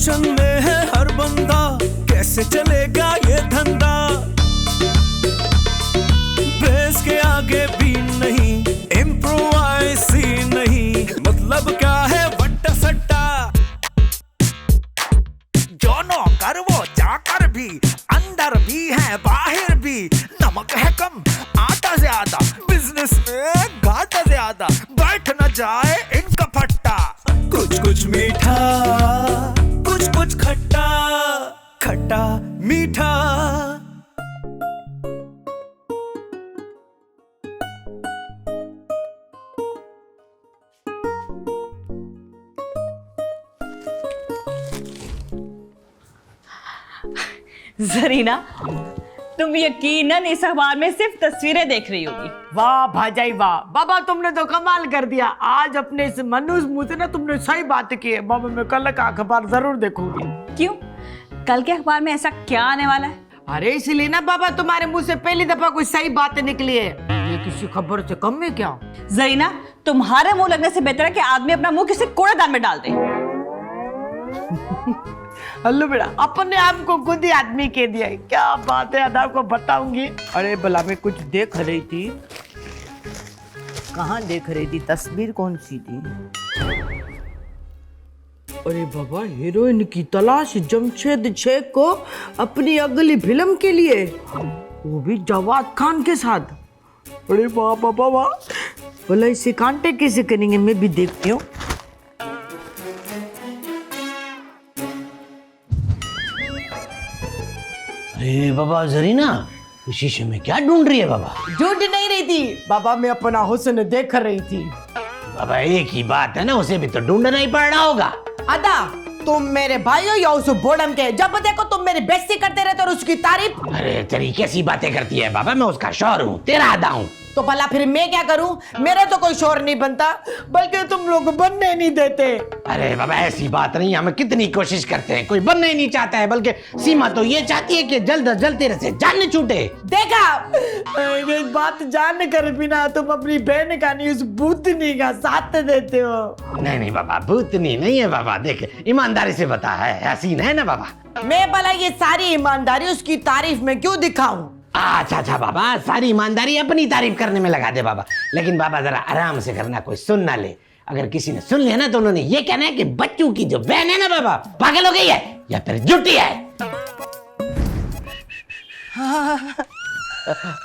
Tension में है हर बंदा, कैसे चलेगा ये धंधा। बेस के आगे भी नहीं, इम्प्रोवाइज ही नहीं, मतलब क्या है वट्टा सट्टा। जो नौकर वो चाकर भी, अंदर भी है बाहर भी, नमक है कम आटा ज्यादा, बिजनेस में घाटा ज्यादा, बैठ न जाए इनका फट्टा। कुछ कुछ मीठा, कुछ कुछ खट्टा, खट्टा मीठा। जरीना, तुम यकीनन इस अखबार में सिर्फ तस्वीरें देख रही होगी। वाह भाजाई वाह, बाबा तुमने तो कमाल कर दिया। आज अपने इस मनुष्य मुंह से ना तुमने सही बात की है। बाबा मैं कल का अखबार जरूर देखूंगी। क्यों? कल के अखबार में ऐसा क्या आने वाला है? अरे इसलिए ना बाबा, तुम्हारे मुंह से पहली दफा कोई सही बात निकली है। ये किसी खबर से कम में क्या? जरीना, तुम्हारे मुंह लगने से बेहतर है कि आदमी अपना मुंह किसी कूड़ेदान में डाल दे। हल्लू बेटा, अपने आप को खुद ही आदमी कह दिया है। क्या बात है, अदा को बताऊंगी। अरे भला मैं कुछ देख रही थी। कहाँ देख रही थी? तस्वीर कौन सी थी? अरे बाबा, हीरोइन की तलाश जमशेद शेख को अपनी अगली फिल्म के लिए, वो भी जवाद खान के साथ। अरे बाबा बाबा, बोला इसे कांटेक्ट कैसे करेंगे, मैं भी देखती हूँ। अरे बाबा जरीना, इस शीशे में क्या ढूंढ रही है बाबा? झूठ नहीं रही थी बाबा, मैं अपना हुस्न देख रही थी। बाबा एक ही बात है ना, उसे भी तो ढूंढना ही पड़ रहा होगा। अदा, तुम मेरे भाई हो या उस बोडम के? जब देखो तुम मेरी बेइज्जती करते रहते और उसकी तारीफ। अरे तेरी कैसी बातें करती है बाबा, मैं उसका शौहर हूँ, तेरा अदा हूँ। तो भला फिर मैं क्या करूं? मेरा तो कोई शोर नहीं बनता, बल्कि तुम लोग बनने नहीं देते। अरे बाबा ऐसी बात नहीं, हम कितनी कोशिश करते हैं, कोई बनना ही नहीं चाहता है, बल्कि सीमा तो ये चाहती है कि जल्द अज जल्द तेरे से जान न छूटे। देखा, एक बात जान कर बिना तुम अपनी बहन का नहीं, उस भूतनी का साथ देते हो। नहीं नहीं बाबा, भूतनी नहीं है बाबा, देख ईमानदारी से बता, है हसीन है ना बाबा? मैं भला ये सारी ईमानदारी उसकी तारीफ में क्यों दिखाऊं? अच्छा अच्छा बाबा, सारी ईमानदारी अपनी तारीफ करने में लगा दे बाबा। लेकिन बाबा जरा आराम से करना, कोई सुन ना ले। अगर किसी ने सुन लिया ना तो उन्होंने ये कहना है कि बच्चों की जो बहन है ना बाबा, पागल हो गई है या फिर झूठी है।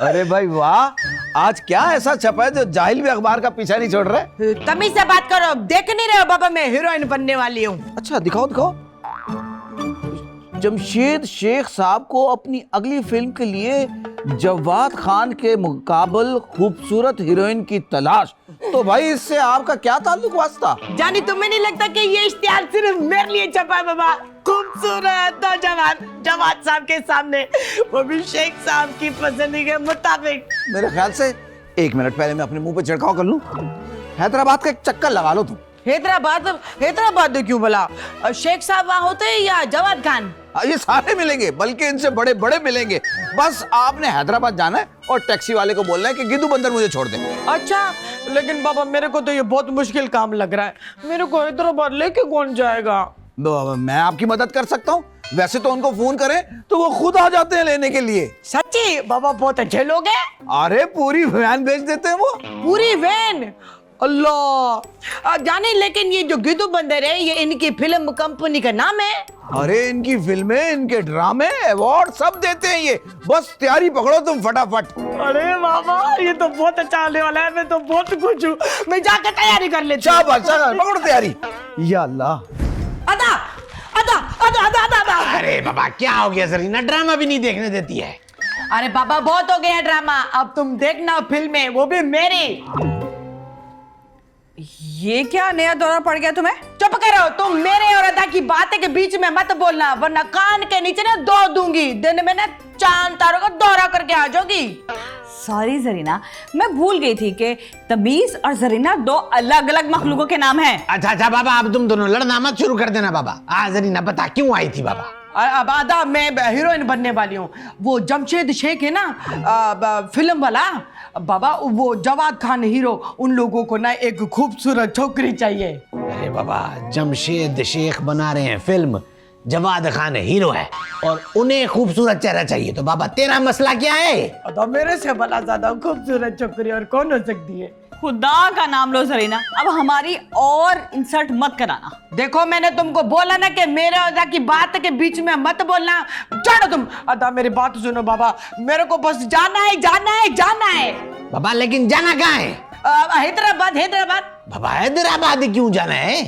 अरे भाई वाह, आज क्या ऐसा छपा है जो जाहिल भी अखबार का पीछा नहीं छोड़ रहे? तमीज से बात करो, देख नहीं रहे हो बाबा मैं हीरोइन बनने वाली हूँ। अच्छा दिखाओ दिखाओ। जमशेद शेख साहब को अपनी अगली फिल्म के लिए जवाद खान के मुकाबल खूबसूरत हीरोइन की तलाश। तो भाई इससे आपका क्या ताल्लुक वास्ता? जानी तुम्हें नहीं लगता कि ये इश्तिहार सिर्फ मेरे लिए छपा है बाबा? खूबसूरत नौजवान जवाद साहब के सामने, वो भी शेख साहब की पसंद के मुताबिक। मेरे ख्याल से 1 मिनट पहले मैं अपने मुंह पे छिड़काव कर लूं। हैदराबाद का एक चक्कर लगा लो तुम। हैदराबाद क्यों बोला? शेख साहब वहाँ होते हैं या जवाद खान? ये सारे मिलेंगे, बल्कि इनसे बड़े बड़े मिलेंगे। बस आपने हैदराबाद जाना है और टैक्सी वाले को बोलना है कि गिद्धू बंदर मुझे छोड़ दे। अच्छा, लेकिन बाबा मेरे को तो ये बहुत मुश्किल काम लग रहा है। मेरे को हैदराबाद लेके कौन जाएगा? मैं आपकी मदद कर सकता हूँ। वैसे तो उनको फोन करें तो वो खुद आ जाते हैं लेने के लिए। सच्ची? बाबा बहुत अच्छे लोग हैं। अरे पूरी वैन भेज देते हैं वो। पूरी वैन? अल्लाह जाने, लेकिन ये जो गिद्धू बंदर है ये इनकी फिल्म कंपनी का नाम है। अरे इनकी फिल्में, इनके ड्रामे, अवार्ड सब देते हैं ये। बस तैयारी पकड़ो तुम फटाफट। अरे बाबा ये तो बहुत अच्छा होने वाला है, मैं तो बहुत खुश हूँ। मैं जाकर तैयारी कर लेती हूँ। शाबाश शाबाश, पकड़ो तैयारी। या अल्लाह। अदा अदा अदा अदा अदा अदा। अरे बाबा क्या हो गया जरीना, ड्रामा भी नहीं देखने देती है? अरे बाबा बहुत हो गया ड्रामा, अब तुम देखना फिल्में, वो भी मेरी। ये क्या नया दौरा पड़ गया तुम्हें? चुप करो, तुम मेरे और अदा की बातें के बीच में मत बोलना, वरना कान के नीचे ना दो दूंगी। दिन में ना चांद तारों का दौरा करके आ जाओगी। सॉरी जरीना, मैं भूल गई थी कि तमीज और जरीना 2 अलग अलग मखलूकों के नाम हैं। अच्छा अच्छा बाबा, अब तुम दोनों लड़ना मत शुरू कर देना बाबा। जरीना बता क्यों आई थी बाबा? अब आदा मैं हीरोइन बनने वाली हूँ। वो जमशेद शेख है ना फिल्म वाला बाबा, वो जवाद खान हीरो, उन लोगों को ना एक खूबसूरत छोकरी चाहिए। अरे बाबा, जमशेद शेख बना रहे हैं फिल्म, जवाद खान हीरो है और उन्हें खूबसूरत चेहरा चाहिए, तो बाबा तेरा मसला क्या है? तो मेरे से भला ज्यादा खूबसूरत छोकरी और कौन हो सकती है? खुदा का नाम लो जरीना, अब हमारी और इंसल्ट मत कराना। देखो मैंने तुमको बोला ना कि मेरे अदा की बात के बीच में मत बोलना। छोड़ो तुम, अदा मेरी बात सुनो बाबा, मेरे को बस जाना है जाना है जाना है। बाबा लेकिन जाना कहाँ है? हैदराबाद हैदराबाद। बाबा हैदराबाद क्यों जाना है?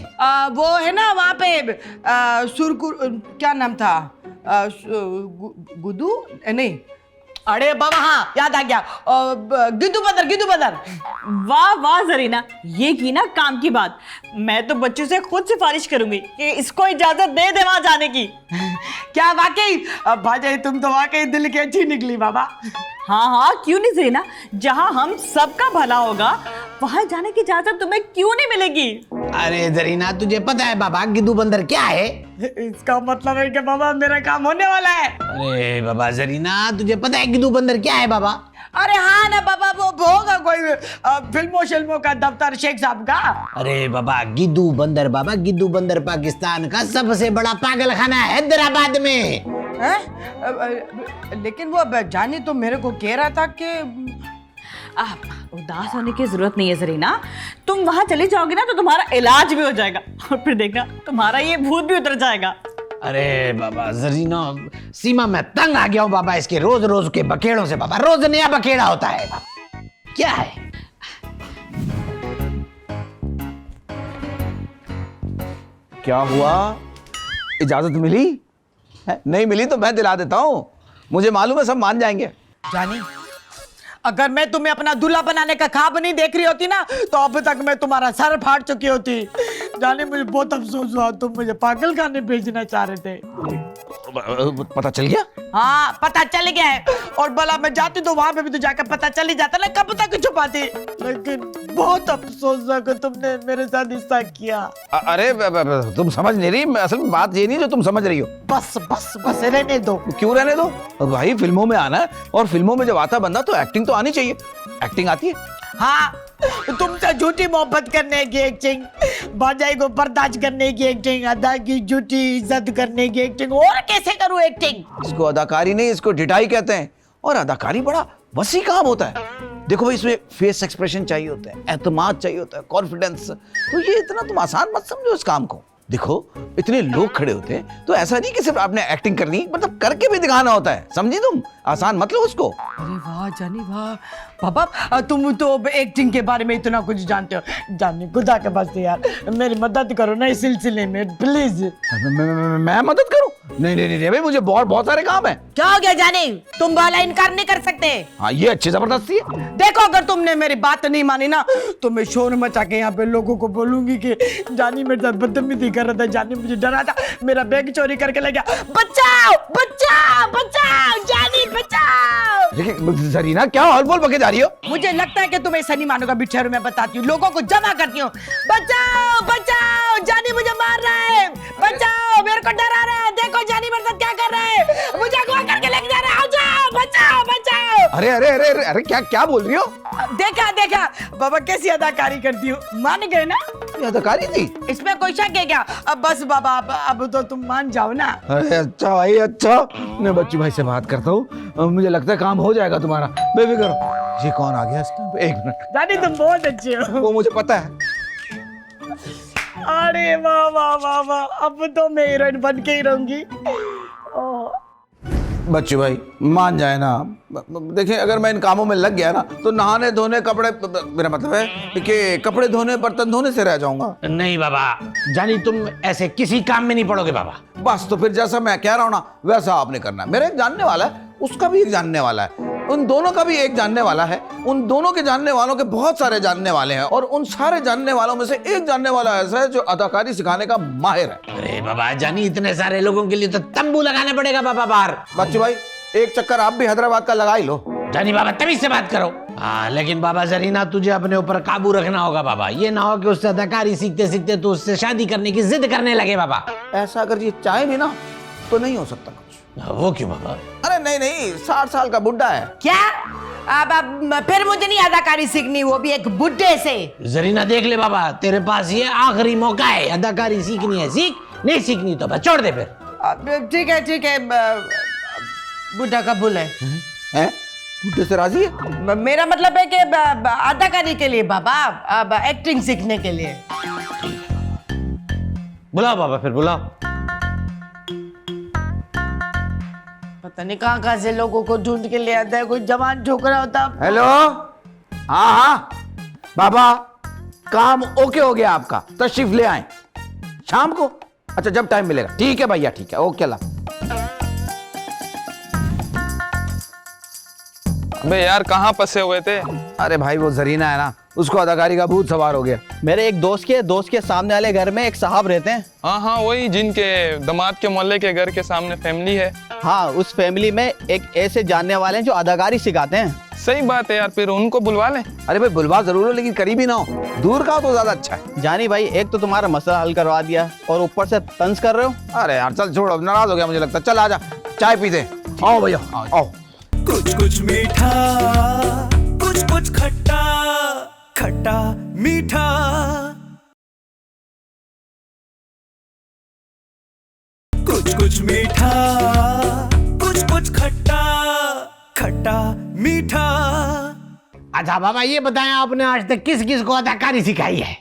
वो है ना वहाँ पे सुरकुर, क्या नाम था, गुदू नहीं, अरे बाबा हाँ याद आ गया, गिद्दू बदर गिद्दू बदर। वाह वाह जरीना, ये की ना काम की बात। मैं तो बच्चों से खुद सिफारिश करूंगी कि इसको इजाजत दे दे वहां जाने की। क्या वाकई भाई, तुम तो वाकई दिल की अच्छी निकली बाबा। हाँ हाँ क्यों नहीं जरीना, जहाँ हम सबका भला होगा वहां जाने की इजाजत तुम्हें क्यों नहीं मिलेगी? अरे जरीना तुझे पता है बाबा गिद्धू बंदर क्या है? इसका मतलब है कि बाबा मेरा काम होने वाला है। अरे बाबा जरीना तुझे पता है गिद्धू बंदर क्या है बाबा? अरे हाँ ना बाबा, वो होगा कोई फिल्मों शिल्मों का दफ्तर शेख साहब का। अरे बाबा गिद्धू बंदर, बाबा गिद्धू बंदर पाकिस्तान का सबसे बड़ा पागल खाना है हैदराबाद में। लेकिन वो जानी तो मेरे को कह रहा था कि उदास होने की जरूरत नहीं है जरीना, तुम वहां चली जाओगी ना तो तुम्हारा इलाज भी हो जाएगा और फिर देखना तुम्हारा ये भूत भी उतर जाएगा। अरे बाबा जरीना, सीमा मैं तंग आ गया हूँ बाबा इसके रोज रोज के बखेड़ों से। बाबा रोज नया बखेड़ा होता है। क्या है? क्या हुआ, इजाजत मिली है? नहीं मिली तो मैं दिला देता हूँ, मुझे मालूम है सब मान जाएंगे। जानी, अगर मैं तुम्हें अपना दूल्हा बनाने का ख्वाब नहीं देख रही होती ना तो अब तक मैं तुम्हारा सर फाड़ चुकी होती। जानी मुझे बहुत अफसोस हुआ, तुम मुझे पागल खाने भेजना चाह रहे थे। पता चल गया? हाँ पता चल गया है, और भला मैं जाती तो वहां पे भी तो जाकर पता चल ही जाता ना, कब तक छुपाती। लेकिन बहुत अफसोस हुआ कि तुमने मेरे साथ ऐसा किया। अरे तुम समझ नहीं रही, असल में बात ये नहीं जो तुम समझ रही हो। बस बस बस रहने दो। क्यों रहने दो? भाई फिल्मों में आना है, और फिल्मों में जब आता बंदा तो एक्टिंग तो आनी चाहिए। एक्टिंग आती है? हाँ, तुमसे झूठी मोहब्बत करने की एक्टिंग, बाजाई को बर्दाश्त करने की एक्टिंग, अदा की झूठी इज्जत करने की एक्टिंग, और कैसे करूं एक्टिंग? इसको अदाकारी नहीं, इसको ढिठाई कहते हैं। और अदाकारी बड़ा वसी काम होता है। देखो भाई, इसमें फेस एक्सप्रेशन चाहिए होता है, एतमाद चाहिए होता है, कॉन्फिडेंस। तो ये इतना तुम आसान मत समझो इस काम को। देखो इतने लोग खड़े होते हैं तो ऐसा नहीं कि सिर्फ आपने एक्टिंग करनी, मतलब करके भी दिखाना होता है, समझी तुम? आसान मत लो उसको। अरे वाह जानी वाह, पापा तुम तो एक्टिंग के बारे में इतना कुछ जानते हो। जानी खुदा के वास्ते यार मेरी मदद करो ना इस सिलसिले में प्लीज। मैं मदद करूं? नहीं नहीं नहीं भाई, मुझे बहुत सारे काम है। क्या हो गया जानी, तुम वाला इनकार नहीं कर सकते? हाँ ये अच्छी जबरदस्ती है। देखो अगर तुमने मेरी बात नहीं मानी ना तो मैं शोर मचा के यहाँ पे लोगों को बोलूंगी कि जानी मेरे साथ बदतमीजी कर रहा था, जानी मुझे डरा था, मेरा बैग चोरी करके ले गया। बचाओ बचाओ बचाओ, जानी बचाओ। जरीना क्या हॉल बोल बके जा रही हो? मुझे लगता है कि तुम ऐसा नहीं मानोगा, बिठेरो मैं बताती हूँ, लोगों को जमा करती हूँ। बचाओ बचाओ, जानी मुझे मार रहा है, बचाओ, मेरे को डरा रहा है, देखो जानी मेरे साथ क्या कर रहा है, मुझे अगवा करके लेके जा रहा है, आओ जाओ, बचाओ बचाओ। अरे अरे अरे अरे अरे क्या क्या बोल रही हो? देखा देखा बाबा कैसी अदाकारी करती हूँ, मान गए ना? ये अदाकारी थी? इसमें कोई शक है क्या? अब बस बाबा अब तो तुम मान जाओ ना। अरे अच्छा भाई अच्छा, मैं बच्ची भाई से बात करता हूँ, मुझे लगता है काम हो जाएगा तुम्हारा, बेफिक्र रहो। ये कौन आ गया इस टाइम पे? एक मिनट। दादी तुम बहुत अच्छे हो। वो मुझे पता है। अरे वाह वाह वाह वाह, अब तो मैं हीरोइन बन के ही रहूंगी। बच्चे भाई मान जाए ना, देखिए अगर मैं इन कामों में लग गया ना तो नहाने धोने कपड़े, मेरा मतलब है कि कपड़े धोने बर्तन धोने से रह जाऊंगा। नहीं बाबा, जानी तुम ऐसे किसी काम में नहीं पड़ोगे बाबा। बस तो फिर जैसा मैं कह रहा हूँ ना वैसा आपने करना है। मेरा एक जानने वाला है, उसका भी एक जानने वाला है, उन दोनों का भी एक जानने वाला है, उन दोनों के जानने वालों के बहुत सारे जानने वाले हैं, और उन सारे जानने वालों में से एक जानने वाला ऐसा है जो अदाकारी सिखाने का माहिर है। अरे बाबा जानी, इतने सारे लोगों के लिए तो तंबू लगाना पड़ेगा बाबा बाहर। बच्चू भाई एक चक्कर आप भी हैदराबाद का लगा ही लो। जानी बाबा तभी से बात करो। हाँ लेकिन बाबा जरीना तुझे अपने ऊपर काबू रखना होगा बाबा, ये ना हो कि उससे अदाकारी सीखते सीखते तो उससे शादी करने की जिद करने लगे बाबा। ऐसा अगर ये चाहे भी ना तो नहीं हो सकता कुछ। वो क्यों बाबा? अरे नहीं नहीं, 60 साल का बुड्ढा है। क्या? अब फिर मुझे नहीं अदाकारी सीखनी, वो भी एक बुड्ढे से। जरीना देख ले बाबा, तेरे पास ये आखिरी मौका है, अदाकारी सीखनी है सीख, नहीं सीखनी तो बस छोड़ दे फिर। ठीक है बुढ़ा कबूल है। हैं बूढ़े से राजी है? मेरा मतलब है कि अदाकारी के लिए बाबा, अब एक्टिंग सीखने के लिए। बुलाओ बाबा, फिर बुलाओ। पता नहीं कहाँ से लोगों को ढूंढ के ले आता है, कोई जवान छोकरा होता। हेलो, हाँ बाबा, काम ओके हो गया आपका, तशरीफ ले आए शाम को। अच्छा, जब टाइम मिलेगा। ठीक है भैया, ठीक है, ओके ला। अबे यार, कहाँ फंसे हुए थे? अरे भाई, वो जरीना है ना, उसको अदाकारी का भूत सवार हो गया। मेरे एक दोस्त के सामने वाले घर में एक साहब रहते हैं। हाँ हाँ, वही जिनके दामाद के मोहल्ले के घर के सामने फैमिली है। हाँ, उस फैमिली में एक ऐसे जानने वाले हैं जो अदाकारी सिखाते हैं। सही बात है यार, फिर उनको बुलवा लें। अरे भाई, बुलवा जरूर हो, लेकिन करीबी ना हो, दूर का हो तो ज्यादा अच्छा है। जानी भाई, एक तो तुम्हारा मसला हल करवा दिया और ऊपर से तंज कर रहे हो। अरे यार चल छोड़ो, नाराज हो गया मुझे लगता है। चल आजा, चाय पीते। आओ भैया, आओ। कुछ कुछ मीठा, कुछ खट्टा, खट्टा मीठा। कुछ मीठा, कुछ खट्टा, खट्टा मीठा। अच्छा बाबा, ये बताएं आपने आज तक किस किस को अदाकारी सिखाई है?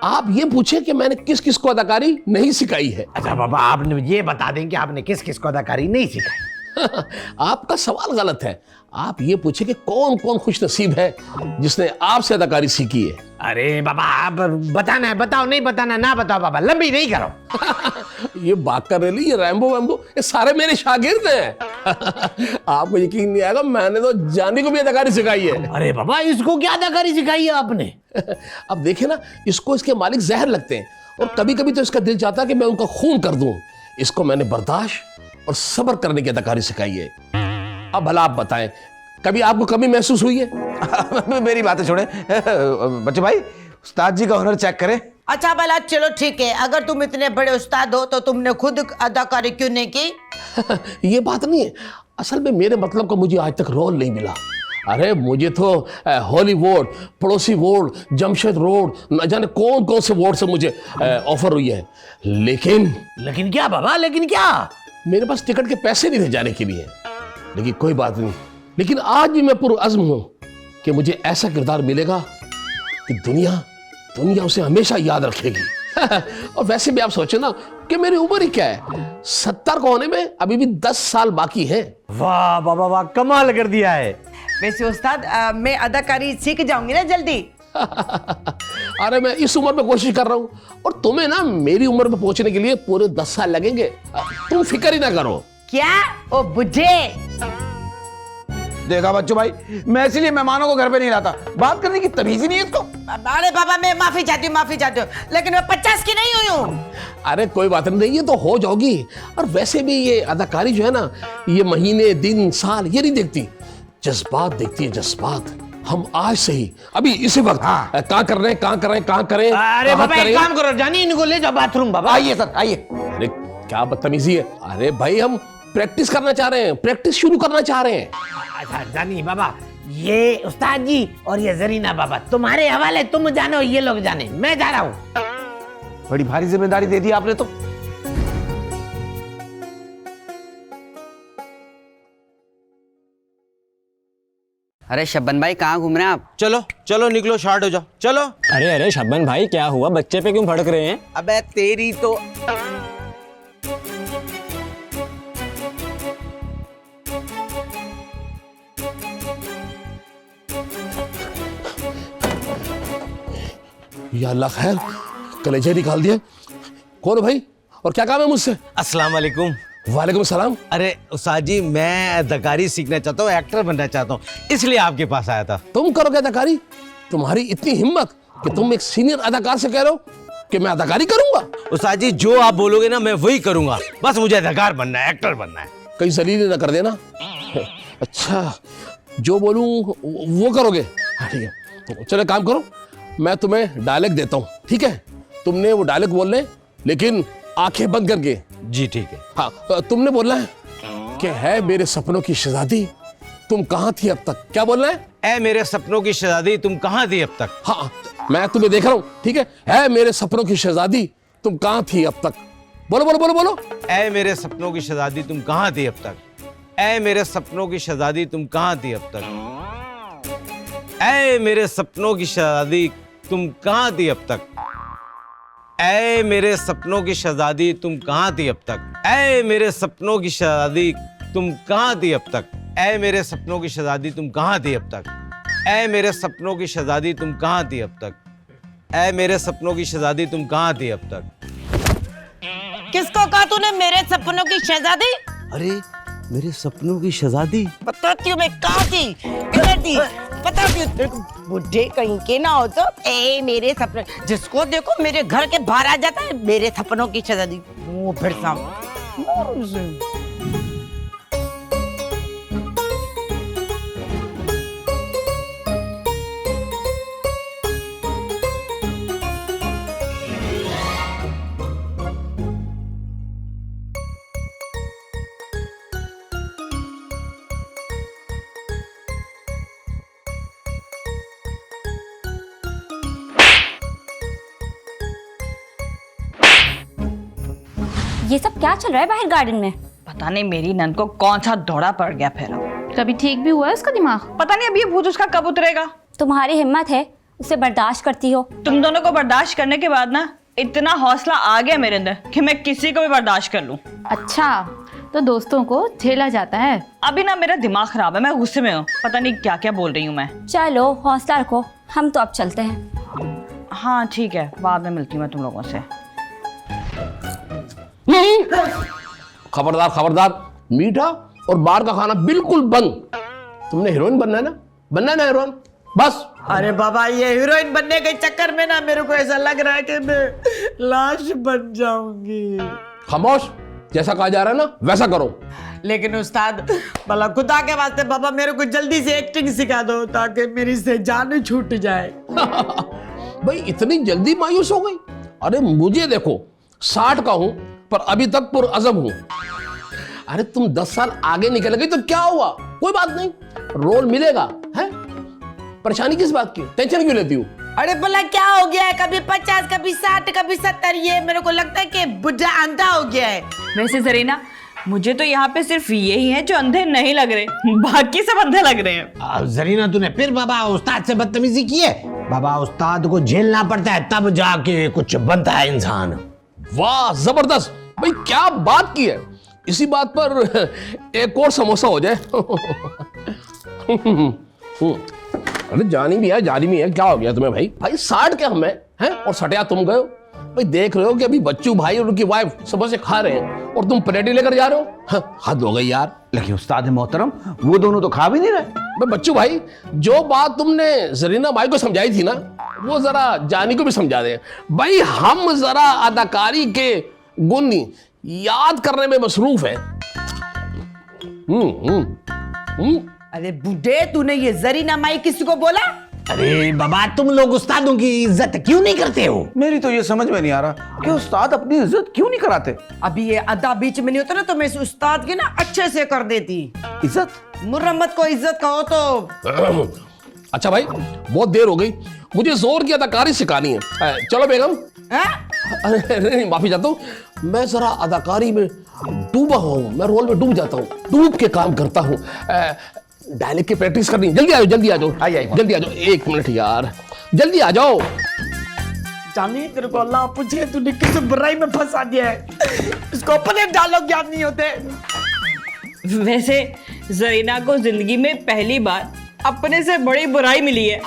आप ये पूछे कि मैंने किस किस को अदाकारी नहीं सिखाई है। अच्छा बाबा, आपने ये बता दें कि आपने किस किस को अदाकारी नहीं सिखाई। आपका सवाल गलत है। आप ये पूछे कि कौन कौन खुश नसीब है जिसने आपसे अदाकारी सीखी है। अरे बाबा, आप बताना है बताओ, नहीं बताना ना बताओ बाबा, लंबी नहीं करो। ये बाकर रेली, ये रैम्बो वैम्बो, ये सारे मेरे शागिर्द हैं। आपको यकीन नहीं आएगा, मैंने तो जानी को भी अदाकारी सिखाई है। अरे बाबा, इसको क्या अदाकारी सिखाई है आपने? अब देखे ना, इसको इसके मालिक जहर लगते हैं और कभी कभी तो इसका दिल चाहता है कि मैं उनका खून कर दूं। इसको मैंने बर्दाश्त और सब्र करने की अदाकारी सिखाई है। अब भला आप बताएं, कभी आपको कमी महसूस हुई है? मेरी बातें छोड़े बच्चे भाई, उस्ताद जी का हुनर चेक करें। अच्छा भला, चलो ठीक है, अगर तुम इतने बड़े उस्ताद हो तो तुमने खुद अदाकारी क्यों नहीं की? ये बात नहीं है, असल में मेरे मतलब का मुझे आज तक रोल नहीं मिला। अरे मुझे तो हॉलीवुड, पड़ोसी वार्ड, जमशेद रोड, न जाने कौन कौन से वार्ड से मुझे ऑफर हुई है। लेकिन क्या बाबा, लेकिन क्या? मेरे पास टिकट के पैसे नहीं थे जाने के लिए। लेकिन कोई बात नहीं, लेकिन आज भी मैं पुरअज़्म हूं कि मुझे ऐसा किरदार मिलेगा कि दुनिया उसे हमेशा याद रखेगी। और वैसे भी आप सोचो ना कि मेरी उम्र ही क्या है, 70 को होने में अभी भी 10 साल बाकी है। वाह बाबा वाह, कमाल कर दिया है। वैसे उस्ताद, मैं अदाकारी सीख जाऊंगी ना जल्दी। अरे मैं इस उम्र में कोशिश कर रहा हूं और तुम्हें ना मेरी उम्र में पहुंचने के लिए पूरे 10 साल लगेंगे। तुम फिक्र ही ना करो। क्या ओ बुझे? देखा बच्चों भाई, मैं इसीलिए मेहमानों को घर पे नहीं लाता, बात करने की तमीज ही नहीं है इसको। अरे बाबा, मैं माफी चाहती हूँ, लेकिन मैं 50 की नहीं हुई हूँ। अरे कोई बात नहीं, ये तो हो जाओगी। और वैसे भी ये अदाकारी जो है ना, ये महीने दिन साल ये नहीं देखती, जज्बात देखती है, जज्बात। हम आज से ही अभी इसी वक्त कहाँ कर रहे हैं, कहाँ करें। अरे बाबा, एक काम करो, जानी इनको ले जाओ बाथरूम। बाबा आइए सर, आइए। अरे क्या बदतमीजी है। अरे भाई, हम प्रैक्टिस करना चाह रहे हैं, प्रैक्टिस शुरू करना चाह रहे हैं। अच्छा जानी बाबा, ये उस्ताद जी और ये जरीना बाबा तुम्हारे हवाले, तुम जानो ये लोग जाने, मैं जा रहा हूँ। बड़ी भारी जिम्मेदारी दे दी आपने तो। अरे शब्बन भाई, कहाँ घूम रहे हैं आप? चलो चलो निकलो, शार्ट हो जाओ, चलो। अरे अरे शब्बन भाई, क्या हुआ? बच्चे पे क्यों भड़क रहे हैं? अबे तेरी तो। या अल्लाह खैर, कलेजे निकाल दिए। कौन है भाई और क्या काम है मुझसे? अस्सलाम वालेकुम। वालेकुम सलाम। अरे उस्ताद जी, मैं अदाकारी सीखना चाहता हूँ, एक्टर बनना चाहता हूँ, इसलिए आपके पास आया था। तुम करोगे अदाकारी? तुम्हारी इतनी हिम्मत कि तुम एक सीनियर अदाकार से कह रहे हो कि मैं अदाकारी करूंगा? उस्ताद जी, जो आप बोलोगे ना मैं वही करूंगा, बस मुझे अदाकार बनना है, एक्टर बनना है। कहीं जलील ना कर देना। अच्छा, जो बोलूं वो करोगे? हाँ ठीक है, चलो काम करो, मैं तुम्हें डायलॉग देता हूँ, ठीक है? तुमने वो डायलॉग बोलने, लेकिन आंखें बंद करके। जी ठीक है। हाँ, तुमने बोलना है कि है मेरे सपनों की शहजादी, तुम कहाँ थी अब तक। क्या बोलना है? ए मेरे सपनों की शहजादी, तुम कहाँ थी अब तक। हाँ, मैं तुम्हें देख रहा हूँ, ठीक है? मेरे सपनों की शहजादी, तुम कहाँ थी अब तक? बोलो बोलो बोलो बोलो। ऐ मेरे सपनों की शहजादी तुम कहाँ थी अब तक? ऐ मेरे सपनों की शहजादी तुम कहाँ थी अब तक? ऐ मेरे सपनों की शहजादी तुम कहाँ थी अब तक? ऐ मेरे सपनों की शहजादी तुम कहाँ थी अब तक? ऐ मेरे सपनों की शहजादी तुम कहाँ थी अब तक? ऐ मेरे सपनों की शहजादी तुम कहाँ थी अब तक? ऐ मेरे सपनों की शहजादी तुम कहाँ थी अब तक? ऐ मेरे सपनों की शहजादी तुम कहाँ थी अब तक? किसको कहा तूने मेरे सपनों की शहजादी? अरे मेरे सपनों की शहजादी। बताती हूँ मैं कहाँ थी, किधर थी, बताती हूँ तेरे को। बुढ़े कहीं के ना हो तो ए मेरे सपने, जिसको देखो मेरे घर के बाहर आ जाता है मेरे सपनों की शहजादी। वो फिर ये सब क्या चल रहा है बाहर गार्डन में? पता नहीं मेरी नंद को कौन सा दौड़ा पड़ गया फिर। कभी ठीक भी हुआ है उसका दिमाग? पता नहीं अब ये भूत उसका कब उतरेगा। तुम्हारी हिम्मत है, उसे बर्दाश्त करती हो। तुम दोनों को बर्दाश्त करने के बाद ना इतना हौसला आ गया मेरे अंदर कि मैं किसी को भी बर्दाश्त कर लूं। अच्छा, तो दोस्तों को झेला जाता है। अभी ना मेरा दिमाग खराब है, मैं गुस्से में हूँ, पता नहीं क्या क्या बोल रही हूँ मैं। चलो हौसला रखो, हम तो अब चलते हैं। हाँ ठीक है, बाद में मिलती हूँ मैं तुम लोगों से। खबरदार खबरदार, मीठा और बाहर का खाना बिल्कुल बंद। तुमने हीरोइन बनना है ना, बनना है ना हीरोइन, बस। अरे बाबा, ये हीरोइन बनने के चक्कर में ना मेरे को ऐसा लग रहा है कि मैं लाश बन जाऊंगी। खामोश, जैसा कहा जा रहा है ना वैसा करो। लेकिन उस्ताद, भला खुदा के वास्ते बाबा मेरे को जल्दी से एक्टिंग सिखा दो ताकि मेरी से जान छूट जाए। भाई इतनी जल्दी मायूस हो गई? अरे मुझे देखो 60 का हूं पर अभी तक पुरअज़म हूं। अरे तुम 10 साल आगे निकल गई तो क्या हुआ, कोई बात नहीं, रोल मिलेगा है। परेशानी किस बात की, टेंशन क्यों लेती हूँ? अरे भला क्या हो गया है, कभी 50 कभी 60 कभी 70, ये मेरे को लगता है कि बुढ़ा अंधा हो गया है। वैसे जरीना, मुझे तो यहाँ पे सिर्फ यही है जो अंधे नहीं लग रहे, बाकी सब अंधे लग रहे हैं। जरीना तूने फिर बाबा उस्ताद से बदतमीजी की है? बाबा उस्ताद को झेलना पड़ता है तब जाके कुछ बनता है इंसान। वाह जबरदस्त भाई, क्या बात की है। इसी बात पर एक और समोसा हो जाए। अरे जानी भी है, जानी भी है, क्या हो गया तुम्हें भाई? भाई 60 के हमें हैं और सटिया तुम गए हो। भाई देख रहे हो कि अभी बच्चू भाई और उनकी वाइफ सुबह से खा रहे हैं और तुम प्लेटी लेकर जा रहे हो। हाँ, हद हो गई यार। लेकिन उस्ताद मोहतरम, वो दोनों तो खा भी नहीं रहे। भाई बच्चू भाई, जो बात तुमने जरीना भाई को समझाई थी ना, वो जरा जानी को भी समझा दे। भाई हम जरा अदाकारी के गुण याद करने में मसरूफ है। अरे बूढ़े, तूने ये जरीना माई किसी को बोला? अरे बाबा, तुम लोग उस्तादों की इज्जत क्यों नहीं करते हो? मेरी तो ये समझ में नहीं आ रहा कि उस्ताद अपनी इज्जत क्यों नहीं कराते। अभी ये अदा बीच में नहीं होता ना तो मैं इस उस्ताद की ना अच्छे से कर देती इज्जत। मुरम्मत को इज्जत कहो तो। अच्छा भाई, बहुत देर हो गई, मुझे जोर की अदाकारी सिखानी है। चलो बेगम। अरे नहीं, माफी चाहता हूँ, मैं जरा अदाकारी में डूबा हूँ, मैं रोल में डूब जाता हूँ, डूब के काम करता हूँ। डायलेक्ट की प्रैक्टिस करनी, जल्दी आ जाओ, जल्दी आ जाओ, जल्दी आ जाओ। 1 मिनट यार, जल्दी आ जाओ। जानी तेरे को अल्लाह पूछे तूने किस बुराई में फंसा दिया है, इसको अपने डायलॉग याद नहीं होते। वैसे जरीना को जिंदगी में पहली बार अपने से बड़ी बुराई मिली है।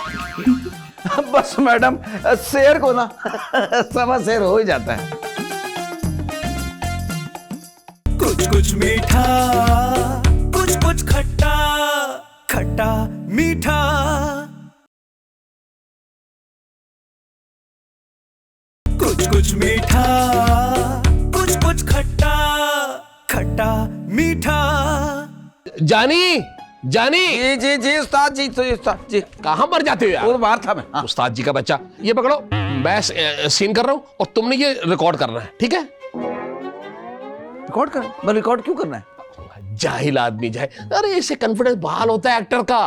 बस मैडम, शेर को ना सवा शेर हो ही जाता है। कुछ कुछ मीठा, कुछ कुछ खट्टा, खट्टा मीठा। कुछ कुछ मीठा, कुछ कुछ खट्टा, खट्टा मीठा। जानी, जानी। जी जी जी उस्ताद जी, तो उस्ताद जी कहाँ पर जाते हो यार? वो बाहर था मैं। हाँ। उस्ताद जी का बच्चा, ये पकड़ो, मैं सीन कर रहा हूँ और तुमने ये रिकॉर्ड करना है, ठीक है? रिकॉर्ड कर? मैं रिकॉर्ड क्यों करना है? जाहिल आदमी जाए, अरे इससे कॉन्फिडेंस बहाल होता है एक्टर का।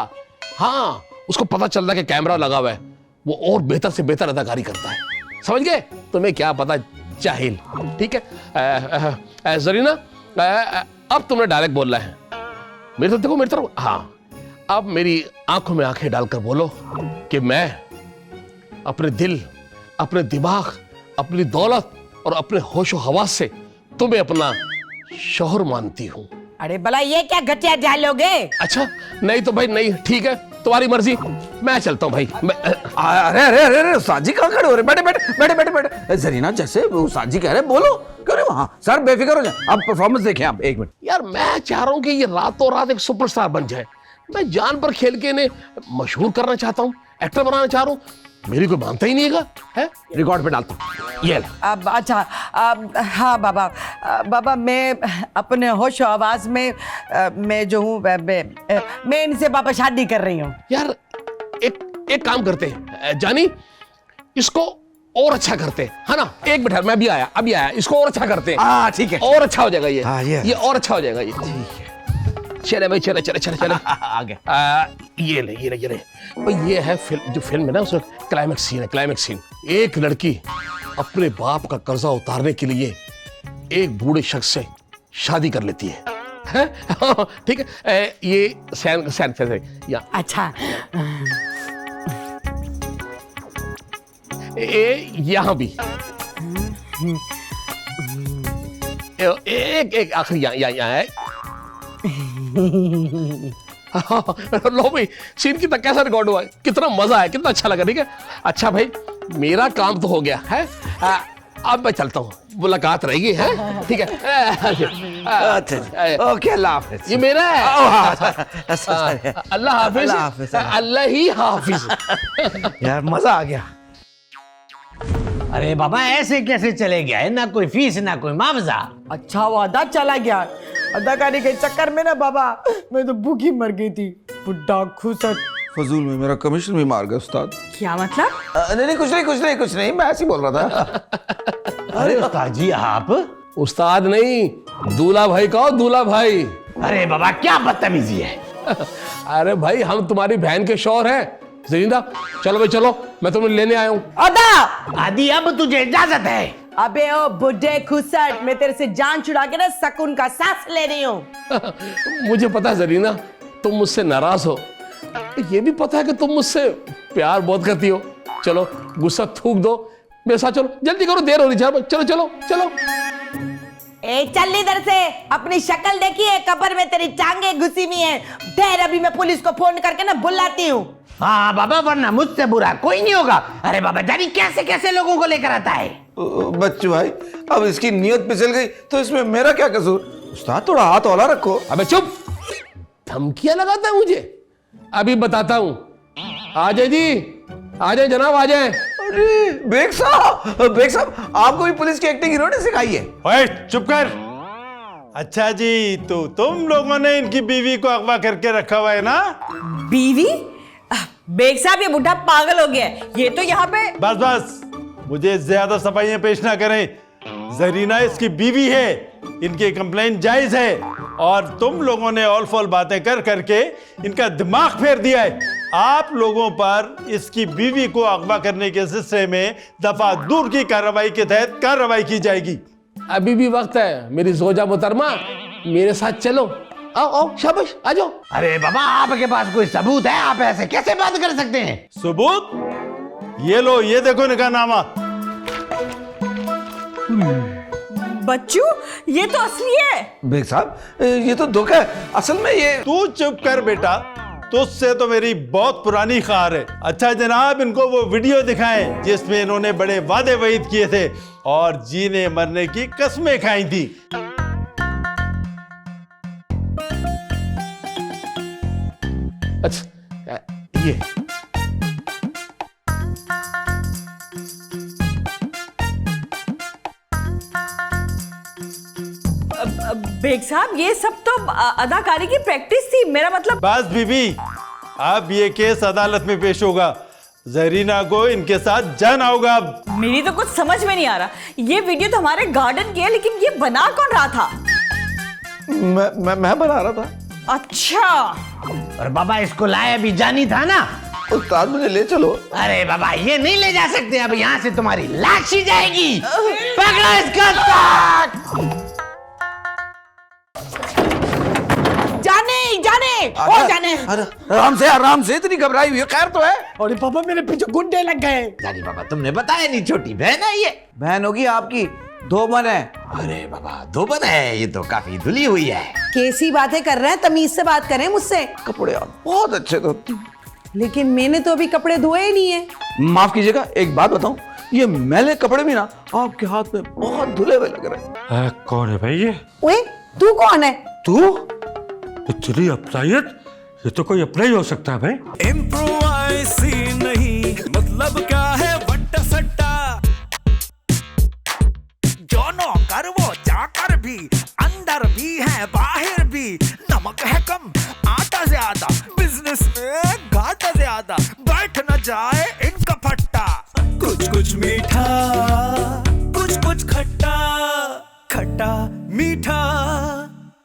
हाँ, उसको पता चलता है कि कैमरा लगा हुआ है, वो और बेहतर से बेहतर अदाकारी करता है। समझ गए? तुम्हें क्या पता जाहिल। ठीक है जरीना, अब तुमने डायरेक्ट बोलना है। मेरी तरफ देखो, मेरी तरफ। हाँ, अब मेरी आंखों में आंखें डालकर बोलो कि मैं अपने दिल, अपने दिमाग, अपनी दौलत और अपने होशो हवास से तुम्हें अपना शौहर मानती हूँ। अरे भला ये क्या घटिया डायलॉग है? अच्छा, नहीं तो भाई नहीं, ठीक है, तुम्हारी मर्जी, मैं चलता हूँ भाई। अरे अरे अरे अरे उस्ताद जी कहाँ खड़े हो रहे? बैठे बैठे बैठे बैठे बैठे। जरीना जैसे उस्ताद जी कह रहे बोलो, क्यों नहीं? हाँ सर, बेफिक्र हो जाए, अब परफॉर्मेंस देखें आप। एक मिनट यार, मैं चाह रहा हूँ कि ये रातों रात एक सुपरस्टार बन जाए। मैं जान पर खेल के इन्हें मशहूर करना चाहता हूँ, एक्टर बनाना चाह रहा हूँ। मेरी कोई मानता ही नहीं है? रिकॉर्ड पे डालता हूँ, ये ले। अब अच्छा, हाँ बाबा, बाबा मैं अपने होश आवाज में मैं जो हूँ मैं इनसे बाबा शादी कर रही हूँ। यार एक काम करते हैं जानी, इसको और अच्छा करते हैं, है ना? एक मिनट, मैं अभी आया, इसको और अच्छा करते हैं। हाँ ठीक है, और अच्छा हो जाएगा ये। हाँ, ये और अच्छा हो जाएगा ये। ठीक है, चले भाई, चले चले चले चले आगे। ये ले भाई, ये है फिल्म, जो फिल्म है ना उसमें क्लाइमेक्स सीन है, क्लाइमेक्स सीन। एक लड़की अपने बाप का कर्जा उतारने के लिए एक बूढ़े शख्स से शादी कर लेती है, हैं? ठीक है, ये सैन या अच्छा, यहाँ भी एक आखिरी यहाँ है। लो भाई, सीन कितना कैसा रिकॉर्ड हुआ है, कितना मजा है, कितना अच्छा लगा। ठीक है, अच्छा भाई, मेरा काम तो हो गया है, अब मैं चलता हूँ, मुलाकात रहेगी, है? ठीक है, अच्छा ओके, अल्लाह हाफिज। ये मेरा है। अल्लाह हाफिज, अल्लाह ही हाफिज। यार मजा आ गया। अरे बाबा, ऐसे कैसे चले गया है? ना कोई फीस ना कोई मुआवजा। अच्छा वादा चला गया। अदाकारी के चक्कर में ना बाबा मैं तो भूखी मर गई थी। बुड्ढा खुसट फजूल में मेरा कमीशन भी मार गया उस्ताद। क्या मतलब? नहीं, कुछ नहीं, मैं ऐसे ही बोल रहा था। अरे उस्ताद जी, आप? उस्ताद नहीं, दूल्हा भाई कहो, दूल्हा भाई। अरे बाबा, क्या बदतमीजी है। अरे भाई, हम तुम्हारी बहन के शौहर हैं। जरीना, चलो भाई चलो, मैं तुम्हें लेने आया हूँ। अदा आदि, अब तुझे इजाजत है। अबे ओ बुड्ढे खुसट, मैं तेरे से जान छुड़ा के ना सुकून का सांस ले रही हूँ। मुझे पता है जरीना, तुम मुझसे नाराज हो, ये भी पता है कि तुम मुझसे प्यार बहुत करती हो। चलो गुस्सा थूक दो, मेरे साथ चलो, जल्दी करो, देर हो रही है। चलो चलो चलो। ए चल इधर से, अपनी शक्ल देखिए, कब्र में तेरी टांगे घुसी हुई हैं। ठहर, अभी मैं पुलिस को फोन करके ना बुलाती हूँ। हाँ बाबा, वरना मुझसे बुरा कोई नहीं होगा। अरे बाबा जानी, कैसे कैसे लोगों को लेकर आता है। बच्चू भाई, अब इसकी नियत फिसल गई तो इसमें मेरा क्या कसूर? उस्ताद थोड़ा हाथ हौला रखो। अबे चुप, धमकियां लगाता है मुझे। अभी बताता हूँ, आ जाए जी, आ जाए जनाब, आ जाए। अरे बेग साहब, आपको भी पुलिस की एक्टिंग हीरो ने सिखाई है? ओए चुप कर। अच्छा जी, तो तुम लोगों ने इनकी बीवी को अगवा करके रखा हुआ है ना? बीवी? बेग साहब, ये बुढ़ा पागल हो गया है। ये तो यहाँ पे बस मुझे ज्यादा सफाइयां पेश ना करें। जरीना इसकी बीवी है, इनकी कंप्लेंट जायज है, और तुम लोगों ने ऑल फॉल बातें कर करके इनका दिमाग फेर दिया है। आप लोगों पर इसकी बीवी को अगवा करने के सिलसिले में दफा दूर की कार्रवाई के तहत कार्रवाई की जाएगी। अभी भी वक्त है, मेरी जोजा मोहतरमा, मेरे साथ चलो। आओ शाबाश, आ जाओ। अरे बाबा, आपके पास कोई सबूत है? आप ऐसे कैसे बात कर सकते हैं? सबूत? ये लो, ये देखो निकाहनामा। बच्चू, ये तो असली है। बेग साहब, ये तो धोखा है, असल में ये। तू चुप कर बेटा, तुझसे तो मेरी बहुत पुरानी ख़ार है। अच्छा जनाब, इनको वो वीडियो दिखाएं जिसमें इन्होंने बड़े वादे वईद किए थे और जीने मरने की कस्में खाई थी। अच्छा, ये बेग साहब, ये सब तो अदाकारी की प्रैक्टिस थी। मेरा मतलब। बस बीबी, अब ये केस अदालत में पेश होगा। जरीना को इनके साथ जाना होगा। मेरी तो कुछ समझ में नहीं आ रहा। ये वीडियो तो हमारे गार्डन की है, लेकिन ये बना कौन रहा था? मैं बना रहा था। अच्छा। और बाबा, इसको लाया भी जानी था ना? उस्ताद मुझे ले चलो। अरे बाबा ये नहीं ले जा सकते, अब यहाँ से तुम्हारी लाश ही जाएगी। पकड़ो इसको। जाने ओ जाने। अरे आराम से इतनी घबराई हुई है, खैर तो है? अरे पापा मेरे पीछे गुंडे लग गए। जानी बाबा तुमने बताया नहीं, छोटी बहन है ये। बहन होगी आपकी, धोबन है। अरे बाबा धोबन है, ये तो काफी धुली हुई है। कैसी बातें कर रहे हैं, तमीज से बात करें मुझसे। कपड़े आप बहुत अच्छे धोती। लेकिन मैंने तो अभी कपड़े धोए ही नहीं है। माफ कीजिएगा, एक बात बताऊं, ये मैले कपड़े भी ना आपके हाथ में बहुत धुले हुए लग रहे हैं। कौन है भाई ये? ओए तू कौन है? तू? इतनी अपनायत, ये तो कोई अपना ही हो सकता है भाई। इम्प्रोवाइसी नहीं, मतलब क्या है वट्टा सट्टा। जो नौकर वो चाकर भी, अंदर भी है बाहर भी। नमक है कम आटा ज्यादा, बिजनेस में घाटा ज्यादा। बैठ न जाए इनका फट्टा। कुछ कुछ मीठा, कुछ कुछ खट्टा, खट्टा मीठा।